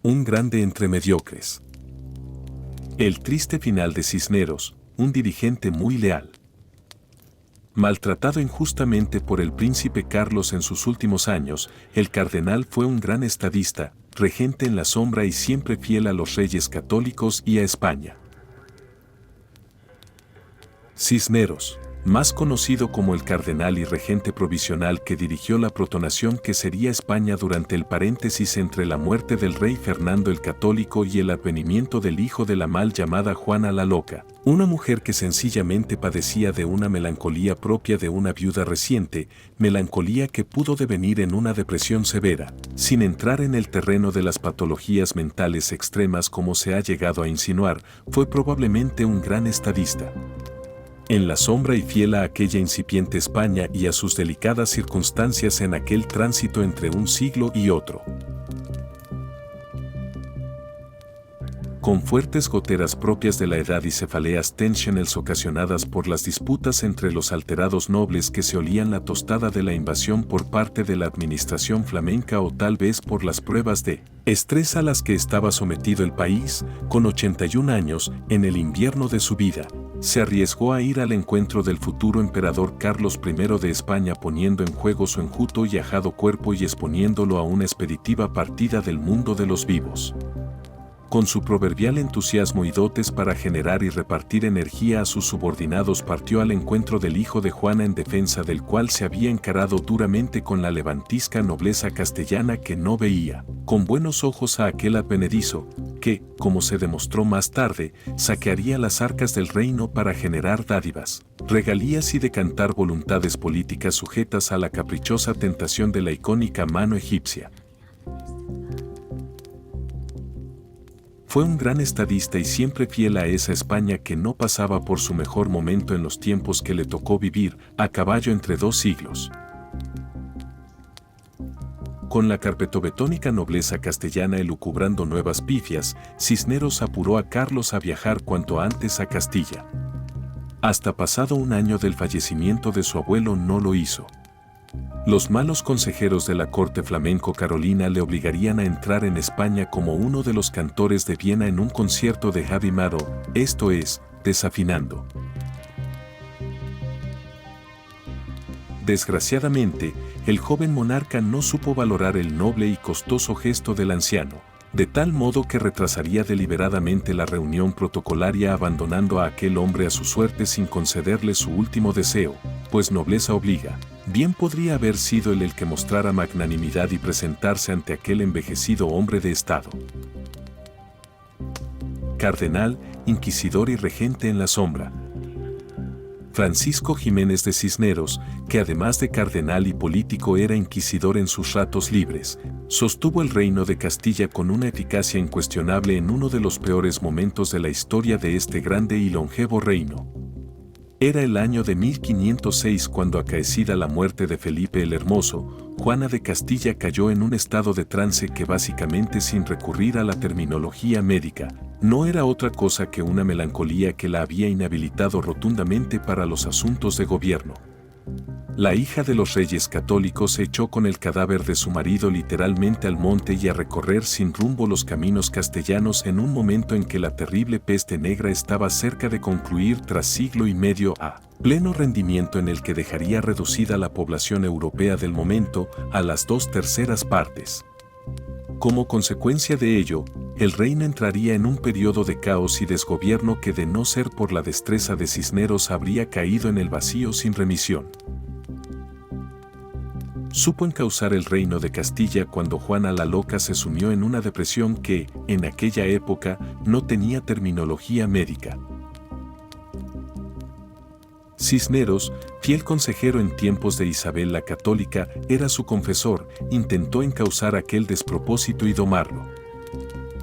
un grande entre mediocres. El triste final de Cisneros, un dirigente muy leal. Maltratado injustamente por el príncipe Carlos en sus últimos años, el cardenal fue un gran estadista, regente en la sombra y siempre fiel a los reyes católicos y a España. Cisneros, más conocido como el cardenal y regente provisional que dirigió la protonación que sería España durante el paréntesis entre la muerte del rey Fernando el Católico y el advenimiento del hijo de la mal llamada Juana la Loca, una mujer que sencillamente padecía de una melancolía propia de una viuda reciente, melancolía que pudo devenir en una depresión severa, sin entrar en el terreno de las patologías mentales extremas como se ha llegado a insinuar, fue probablemente un gran estadista. En la sombra y fiel a aquella incipiente España y a sus delicadas circunstancias en aquel tránsito entre un siglo y otro. Con fuertes goteras propias de la edad y cefaleas tensionales ocasionadas por las disputas entre los alterados nobles que se olían la tostada de la invasión por parte de la administración flamenca o tal vez por las pruebas de estrés a las que estaba sometido el país, con 81 años, en el invierno de su vida, se arriesgó a ir al encuentro del futuro emperador Carlos I de España poniendo en juego su enjuto y ajado cuerpo y exponiéndolo a una expeditiva partida del mundo de los vivos. Con su proverbial entusiasmo y dotes para generar y repartir energía a sus subordinados partió al encuentro del hijo de Juana en defensa del cual se había encarado duramente con la levantisca nobleza castellana que no veía con buenos ojos a aquel advenedizo, que, como se demostró más tarde, saquearía las arcas del reino para generar dádivas, regalías y decantar voluntades políticas sujetas a la caprichosa tentación de la icónica mano egipcia. Fue un gran estadista y siempre fiel a esa España que no pasaba por su mejor momento en los tiempos que le tocó vivir, a caballo entre dos siglos. Con la carpetobetónica nobleza castellana elucubrando nuevas pifias, Cisneros apuró a Carlos a viajar cuanto antes a Castilla. Hasta pasado un año del fallecimiento de su abuelo no lo hizo. Los malos consejeros de la corte flamenco-carolina le obligarían a entrar en España como uno de los cantores de Viena en un concierto de heavy metal, esto es, desafinando. Desgraciadamente, el joven monarca no supo valorar el noble y costoso gesto del anciano, de tal modo que retrasaría deliberadamente la reunión protocolaria abandonando a aquel hombre a su suerte sin concederle su último deseo, pues nobleza obliga. Bien podría haber sido él el que mostrara magnanimidad y presentarse ante aquel envejecido hombre de Estado. Cardenal, inquisidor y regente en la sombra. Francisco Jiménez de Cisneros, que además de cardenal y político era inquisidor en sus ratos libres, sostuvo el reino de Castilla con una eficacia incuestionable en uno de los peores momentos de la historia de este grande y longevo reino. Era el año de 1506 cuando, acaecida la muerte de Felipe el Hermoso, Juana de Castilla cayó en un estado de trance que básicamente, sin recurrir a la terminología médica, no era otra cosa que una melancolía que la había inhabilitado rotundamente para los asuntos de gobierno. La hija de los reyes católicos se echó con el cadáver de su marido literalmente al monte y a recorrer sin rumbo los caminos castellanos en un momento en que la terrible peste negra estaba cerca de concluir tras siglo y medio a pleno rendimiento en el que dejaría reducida la población europea del momento a las 2/3 partes. Como consecuencia de ello, el reino entraría en un periodo de caos y desgobierno que de no ser por la destreza de Cisneros habría caído en el vacío sin remisión. Supo encauzar el reino de Castilla cuando Juana la Loca se sumió en una depresión que, en aquella época, no tenía terminología médica. Cisneros, fiel consejero en tiempos de Isabel la Católica, era su confesor, intentó encauzar aquel despropósito y domarlo.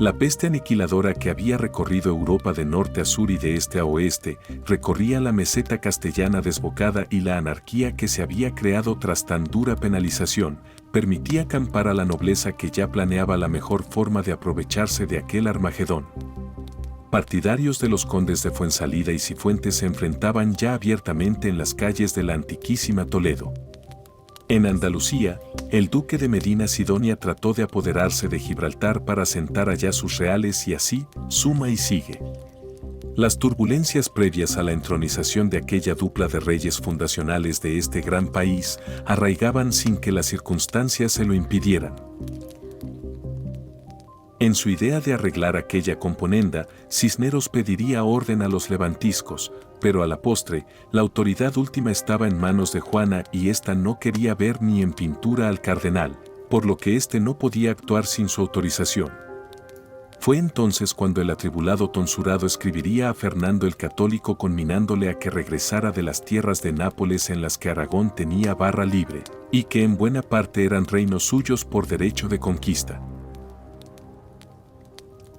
La peste aniquiladora que había recorrido Europa de norte a sur y de este a oeste, recorría la meseta castellana desbocada y la anarquía que se había creado tras tan dura penalización, permitía acampar a la nobleza que ya planeaba la mejor forma de aprovecharse de aquel Armagedón. Partidarios de los condes de Fuensalida y Cifuentes se enfrentaban ya abiertamente en las calles de la antiquísima Toledo. En Andalucía, el duque de Medina Sidonia trató de apoderarse de Gibraltar para asentar allá sus reales y así, suma y sigue. Las turbulencias previas a la entronización de aquella dupla de reyes fundacionales de este gran país arraigaban sin que las circunstancias se lo impidieran. En su idea de arreglar aquella componenda, Cisneros pediría orden a los levantiscos, pero a la postre, la autoridad última estaba en manos de Juana y ésta no quería ver ni en pintura al cardenal, por lo que éste no podía actuar sin su autorización. Fue entonces cuando el atribulado tonsurado escribiría a Fernando el Católico conminándole a que regresara de las tierras de Nápoles en las que Aragón tenía barra libre, y que en buena parte eran reinos suyos por derecho de conquista.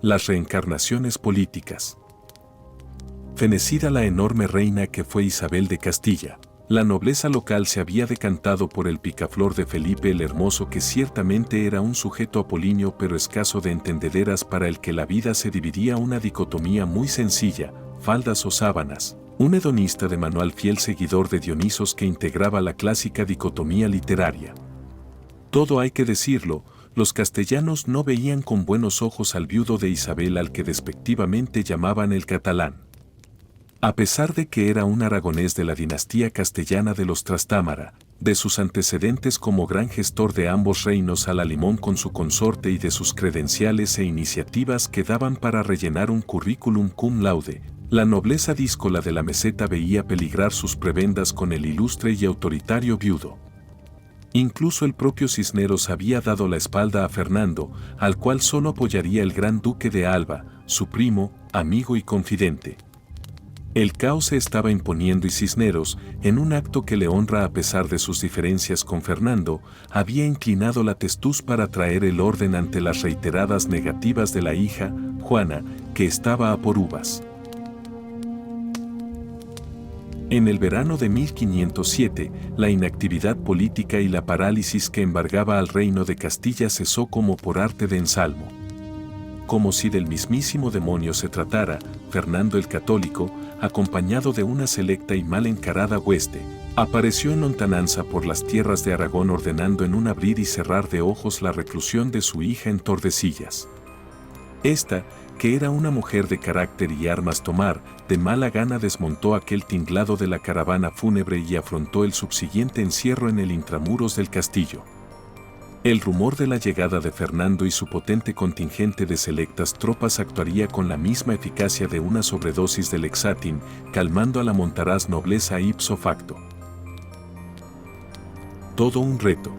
Las reencarnaciones políticas. Fenecida la enorme reina que fue Isabel de Castilla, la nobleza local se había decantado por el picaflor de Felipe el Hermoso, que ciertamente era un sujeto apolíneo pero escaso de entendederas, para el que la vida se dividía una dicotomía muy sencilla, faldas o sábanas, un hedonista de manual fiel seguidor de Dionisos que integraba la clásica dicotomía literaria. Todo hay que decirlo, los castellanos no veían con buenos ojos al viudo de Isabel, al que despectivamente llamaban el catalán. A pesar de que era un aragonés de la dinastía castellana de los Trastámara, de sus antecedentes como gran gestor de ambos reinos a la limón con su consorte y de sus credenciales e iniciativas que daban para rellenar un currículum cum laude, la nobleza díscola de la meseta veía peligrar sus prebendas con el ilustre y autoritario viudo. Incluso el propio Cisneros había dado la espalda a Fernando, al cual solo apoyaría el gran duque de Alba, su primo, amigo y confidente. El caos se estaba imponiendo y Cisneros, en un acto que le honra a pesar de sus diferencias con Fernando, había inclinado la testuz para traer el orden ante las reiteradas negativas de la hija, Juana, que estaba a por uvas. En el verano de 1507, la inactividad política y la parálisis que embargaba al reino de Castilla cesó como por arte de ensalmo. Como si del mismísimo demonio se tratara, Fernando el Católico, acompañado de una selecta y mal encarada hueste, apareció en lontananza por las tierras de Aragón ordenando en un abrir y cerrar de ojos la reclusión de su hija en Tordesillas. Esta, que era una mujer de carácter y armas tomar, de mala gana desmontó aquel tinglado de la caravana fúnebre y afrontó el subsiguiente encierro en el intramuros del castillo. El rumor de la llegada de Fernando y su potente contingente de selectas tropas actuaría con la misma eficacia de una sobredosis de Lexatin, calmando a la montaraz nobleza ipso facto. Todo un reto.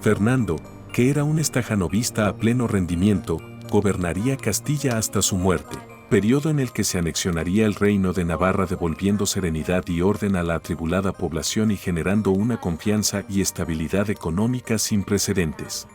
Fernando, que era un estajanovista a pleno rendimiento, gobernaría Castilla hasta su muerte, periodo en el que se anexionaría el reino de Navarra, devolviendo serenidad y orden a la atribulada población y generando una confianza y estabilidad económica sin precedentes.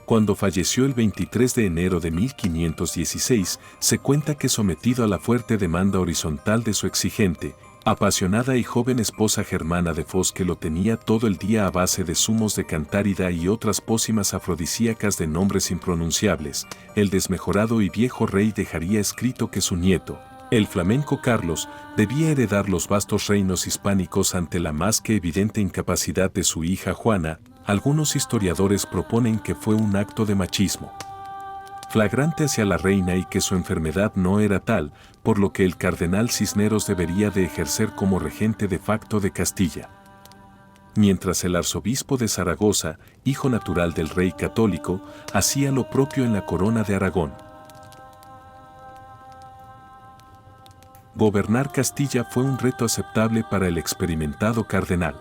Cuando falleció el 23 de enero de 1516, se cuenta que, sometido a la fuerte demanda horizontal de su exigente, apasionada y joven esposa Germana de Foz, que lo tenía todo el día a base de zumos de cantárida y otras pócimas afrodisíacas de nombres impronunciables, el desmejorado y viejo rey dejaría escrito que su nieto, el flamenco Carlos, debía heredar los vastos reinos hispánicos ante la más que evidente incapacidad de su hija Juana. Algunos historiadores proponen que fue un acto de machismo flagrante hacia la reina y que su enfermedad no era tal, por lo que el cardenal Cisneros debería de ejercer como regente de facto de Castilla. Mientras el arzobispo de Zaragoza, hijo natural del rey católico, hacía lo propio en la corona de Aragón. Gobernar Castilla fue un reto aceptable para el experimentado cardenal.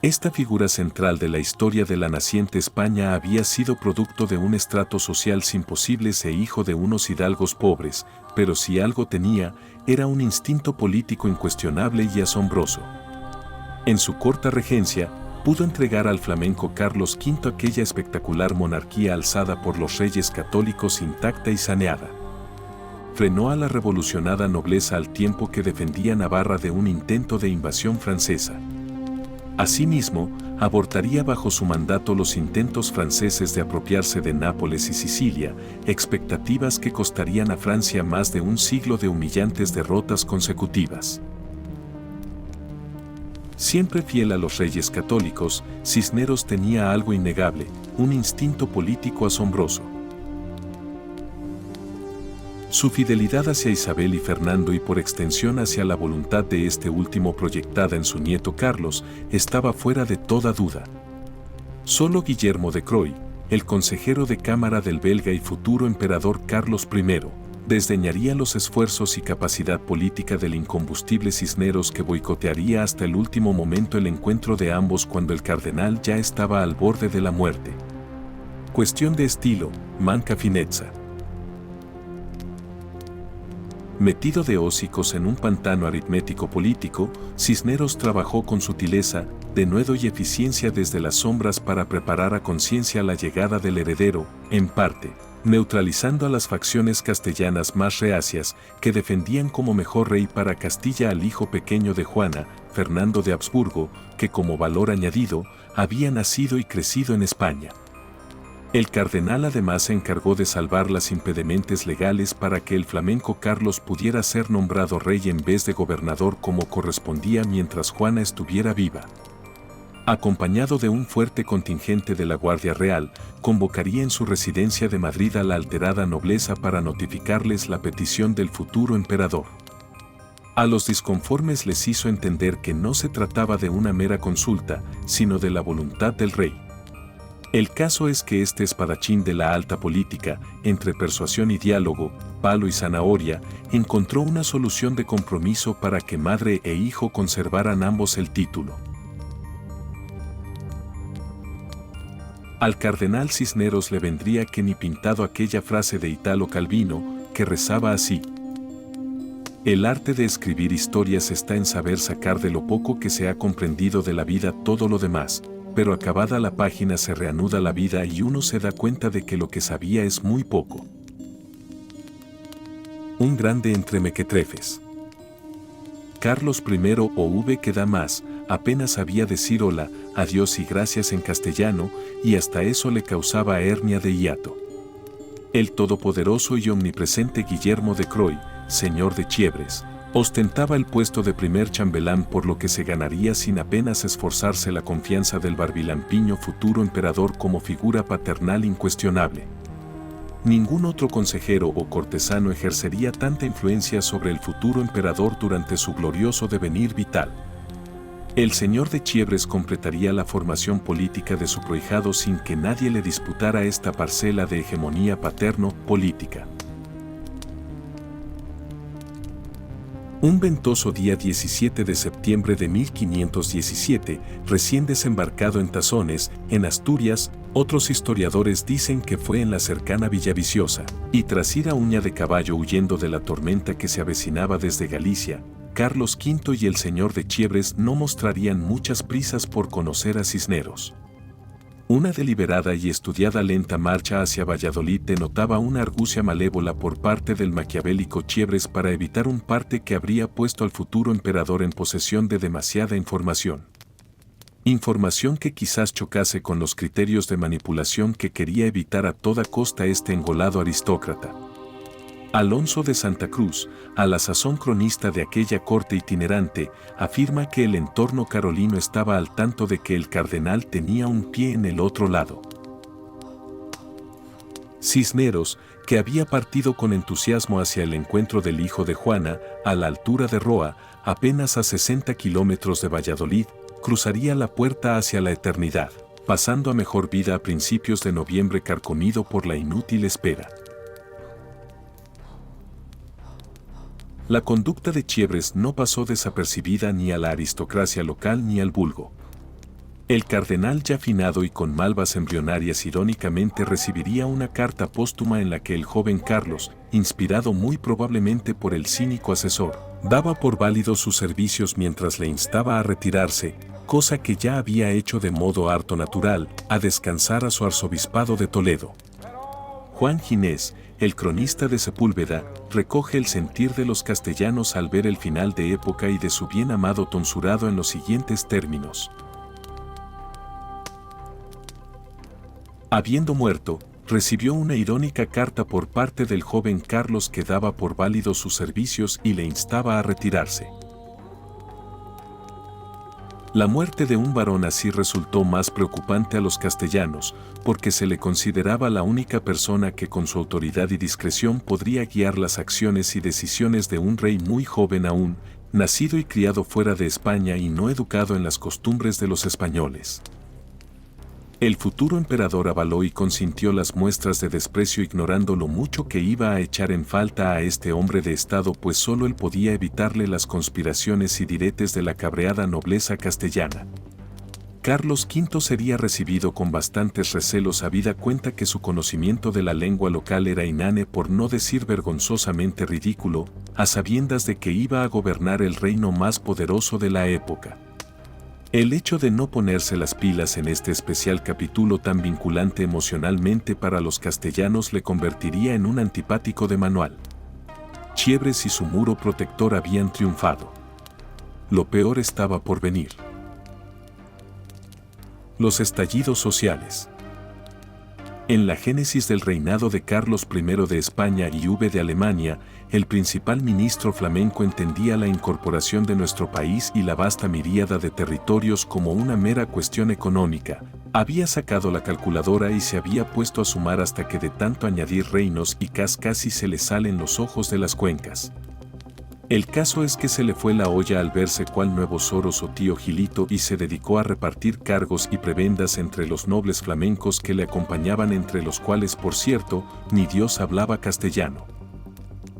Esta figura central de la historia de la naciente España había sido producto de un estrato social sin posibles e hijo de unos hidalgos pobres, pero si algo tenía, era un instinto político incuestionable y asombroso. En su corta regencia, pudo entregar al flamenco Carlos V aquella espectacular monarquía alzada por los reyes católicos intacta y saneada. Frenó a la revolucionada nobleza al tiempo que defendía Navarra de un intento de invasión francesa. Asimismo, abortaría bajo su mandato los intentos franceses de apropiarse de Nápoles y Sicilia, expectativas que costarían a Francia más de un siglo de humillantes derrotas consecutivas. Siempre fiel a los reyes católicos, Cisneros tenía algo innegable, un instinto político asombroso. Su fidelidad hacia Isabel y Fernando y por extensión hacia la voluntad de este último proyectada en su nieto Carlos, estaba fuera de toda duda. Solo Guillermo de Croy, el consejero de cámara del belga y futuro emperador Carlos I, desdeñaría los esfuerzos y capacidad política del incombustible Cisneros, que boicotearía hasta el último momento el encuentro de ambos cuando el cardenal ya estaba al borde de la muerte. Cuestión de estilo, manca finezza. Metido de hocicos en un pantano aritmético político, Cisneros trabajó con sutileza, denuedo y eficiencia desde las sombras para preparar a conciencia la llegada del heredero, en parte, neutralizando a las facciones castellanas más reacias que defendían como mejor rey para Castilla al hijo pequeño de Juana, Fernando de Habsburgo, que como valor añadido, había nacido y crecido en España. El cardenal además se encargó de salvar las impedimentes legales para que el flamenco Carlos pudiera ser nombrado rey en vez de gobernador como correspondía mientras Juana estuviera viva. Acompañado de un fuerte contingente de la Guardia Real, convocaría en su residencia de Madrid a la alterada nobleza para notificarles la petición del futuro emperador. A los disconformes les hizo entender que no se trataba de una mera consulta, sino de la voluntad del rey. El caso es que este espadachín de la alta política, entre persuasión y diálogo, palo y zanahoria, encontró una solución de compromiso para que madre e hijo conservaran ambos el título. Al cardenal Cisneros le vendría que ni pintado aquella frase de Italo Calvino, que rezaba así: el arte de escribir historias está en saber sacar de lo poco que se ha comprendido de la vida todo lo demás, pero acabada la página se reanuda la vida y uno se da cuenta de que lo que sabía es muy poco. Un grande entre mequetrefes. Carlos I o V que da más, apenas sabía decir hola, adiós y gracias en castellano, y hasta eso le causaba hernia de hiato. El todopoderoso y omnipresente Guillermo de Croy, señor de Chievres, ostentaba el puesto de primer chambelán, por lo que se ganaría sin apenas esforzarse la confianza del barbilampiño futuro emperador como figura paternal incuestionable. Ningún otro consejero o cortesano ejercería tanta influencia sobre el futuro emperador durante su glorioso devenir vital. El señor de Chievres completaría la formación política de su prohijado sin que nadie le disputara esta parcela de hegemonía paterno-política. Un ventoso día 17 de septiembre de 1517, recién desembarcado en Tazones, en Asturias, otros historiadores dicen que fue en la cercana Villaviciosa, y tras ir a uña de caballo huyendo de la tormenta que se avecinaba desde Galicia, Carlos V y el señor de Chievres no mostrarían muchas prisas por conocer a Cisneros. Una deliberada y estudiada lenta marcha hacia Valladolid denotaba una argucia malévola por parte del maquiavélico Chievres para evitar un parte que habría puesto al futuro emperador en posesión de demasiada información. Información que quizás chocase con los criterios de manipulación que quería evitar a toda costa este engolado aristócrata. Alonso de Santa Cruz, a la sazón cronista de aquella corte itinerante, afirma que el entorno carolino estaba al tanto de que el cardenal tenía un pie en el otro lado. Cisneros, que había partido con entusiasmo hacia el encuentro del hijo de Juana, a la altura de Roa, apenas a 60 kilómetros de Valladolid, cruzaría la puerta hacia la eternidad, pasando a mejor vida a principios de noviembre carcomido por la inútil espera. La conducta de Chievres no pasó desapercibida ni a la aristocracia local ni al vulgo. El cardenal ya finado y con malvas embrionarias irónicamente recibiría una carta póstuma en la que el joven Carlos, inspirado muy probablemente por el cínico asesor, daba por válidos sus servicios mientras le instaba a retirarse, cosa que ya había hecho de modo harto natural, a descansar a su arzobispado de Toledo. Juan Ginés, el cronista de Sepúlveda, recoge el sentir de los castellanos al ver el final de época y de su bien amado tonsurado en los siguientes términos. Habiendo muerto, recibió una irónica carta por parte del joven Carlos que daba por válidos sus servicios y le instaba a retirarse. La muerte de un varón así resultó más preocupante a los castellanos, porque se le consideraba la única persona que con su autoridad y discreción podría guiar las acciones y decisiones de un rey muy joven aún, nacido y criado fuera de España y no educado en las costumbres de los españoles. El futuro emperador avaló y consintió las muestras de desprecio ignorando lo mucho que iba a echar en falta a este hombre de Estado, pues solo él podía evitarle las conspiraciones y diretes de la cabreada nobleza castellana. Carlos V sería recibido con bastantes recelos habida cuenta que su conocimiento de la lengua local era inane, por no decir vergonzosamente ridículo, a sabiendas de que iba a gobernar el reino más poderoso de la época. El hecho de no ponerse las pilas en este especial capítulo tan vinculante emocionalmente para los castellanos le convertiría en un antipático de manual. Chievres y su muro protector habían triunfado. Lo peor estaba por venir. Los estallidos sociales. En la génesis del reinado de Carlos I de España y V de Alemania, el principal ministro flamenco entendía la incorporación de nuestro país y la vasta miríada de territorios como una mera cuestión económica. Había sacado la calculadora y se había puesto a sumar hasta que de tanto añadir reinos y casi se le salen los ojos de las cuencas. El caso es que se le fue la olla al verse cual nuevo Soros o tío Gilito y se dedicó a repartir cargos y prebendas entre los nobles flamencos que le acompañaban, entre los cuales, por cierto, ni Dios hablaba castellano.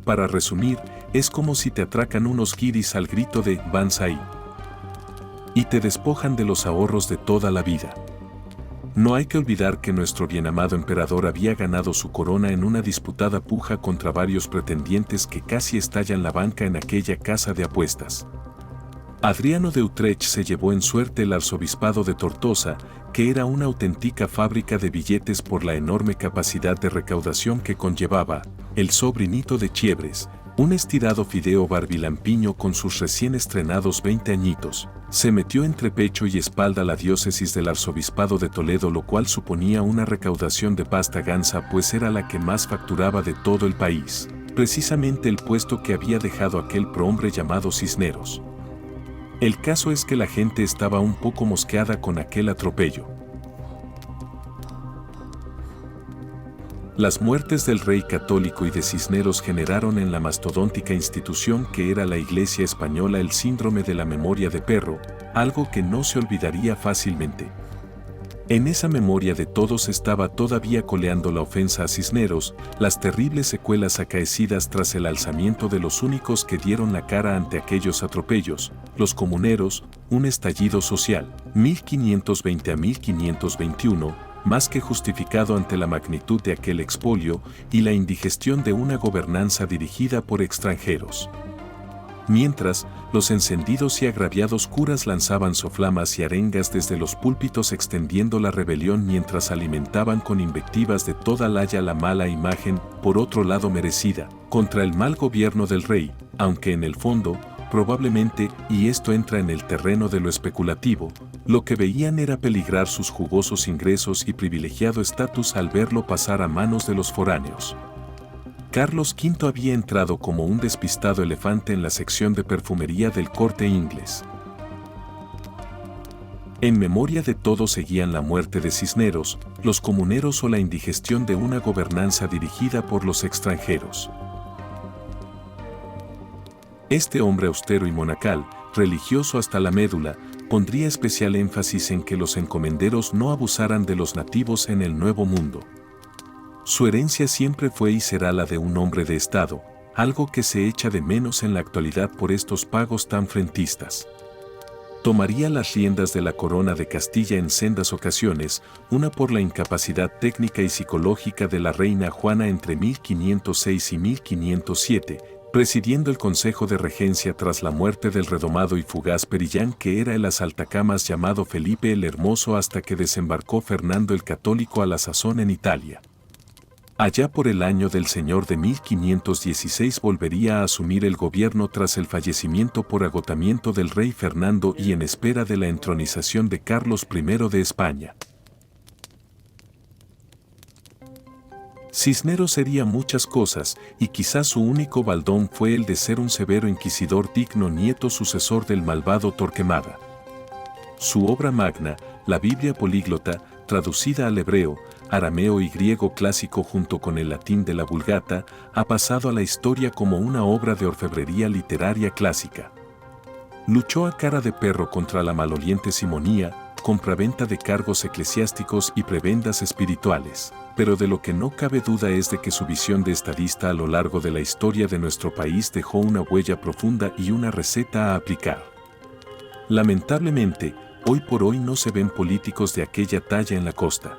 Para resumir, es como si te atracan unos guiris al grito de «Banzai» y te despojan de los ahorros de toda la vida. No hay que olvidar que nuestro bienamado emperador había ganado su corona en una disputada puja contra varios pretendientes que casi estallan la banca en aquella casa de apuestas. Adriano de Utrecht se llevó en suerte el arzobispado de Tortosa, que era una auténtica fábrica de billetes por la enorme capacidad de recaudación que conllevaba. El sobrinito de Chievres, un estirado Fideo Barbilampiño con sus recién estrenados 20 añitos, se metió entre pecho y espalda la diócesis del arzobispado de Toledo, lo cual suponía una recaudación de pasta gansa, pues era la que más facturaba de todo el país, precisamente el puesto que había dejado aquel prohombre llamado Cisneros. El caso es que la gente estaba un poco mosqueada con aquel atropello. Las muertes del rey católico y de Cisneros generaron en la mastodóntica institución que era la Iglesia española el síndrome de la memoria de perro, algo que no se olvidaría fácilmente. En esa memoria de todos estaba todavía coleando la ofensa a Cisneros, las terribles secuelas acaecidas tras el alzamiento de los únicos que dieron la cara ante aquellos atropellos, los comuneros, un estallido social, 1520 a 1521, más que justificado ante la magnitud de aquel expolio y la indigestión de una gobernanza dirigida por extranjeros. Mientras, los encendidos y agraviados curas lanzaban soflamas y arengas desde los púlpitos extendiendo la rebelión, mientras alimentaban con invectivas de toda laya la mala imagen, por otro lado merecida, contra el mal gobierno del rey, aunque en el fondo, probablemente, y esto entra en el terreno de lo especulativo, lo que veían era peligrar sus jugosos ingresos y privilegiado estatus al verlo pasar a manos de los foráneos. Carlos V había entrado como un despistado elefante en la sección de perfumería del corte inglés. En memoria de todos seguían la muerte de Cisneros, los comuneros o la indigestión de una gobernanza dirigida por los extranjeros. Este hombre austero y monacal, religioso hasta la médula, pondría especial énfasis en que los encomenderos no abusaran de los nativos en el Nuevo Mundo. Su herencia siempre fue y será la de un hombre de Estado, algo que se echa de menos en la actualidad por estos pagos tan frentistas. Tomaría las riendas de la corona de Castilla en sendas ocasiones, una por la incapacidad técnica y psicológica de la reina Juana entre 1506 y 1507, presidiendo el Consejo de Regencia tras la muerte del redomado y fugaz Perillán, que era el asaltacamas llamado Felipe el Hermoso, hasta que desembarcó Fernando el Católico a la sazón en Italia. Allá por el año del Señor de 1516 volvería a asumir el gobierno tras el fallecimiento por agotamiento del rey Fernando y en espera de la entronización de Carlos I de España. Cisneros sería muchas cosas, y quizás su único baldón fue el de ser un severo inquisidor digno nieto sucesor del malvado Torquemada. Su obra magna, la Biblia políglota, traducida al hebreo, arameo y griego clásico junto con el latín de la Vulgata, ha pasado a la historia como una obra de orfebrería literaria clásica. Luchó a cara de perro contra la maloliente simonía, compraventa de cargos eclesiásticos y prebendas espirituales, pero de lo que no cabe duda es de que su visión de estadista a lo largo de la historia de nuestro país dejó una huella profunda y una receta a aplicar. Lamentablemente, hoy por hoy no se ven políticos de aquella talla en la costa.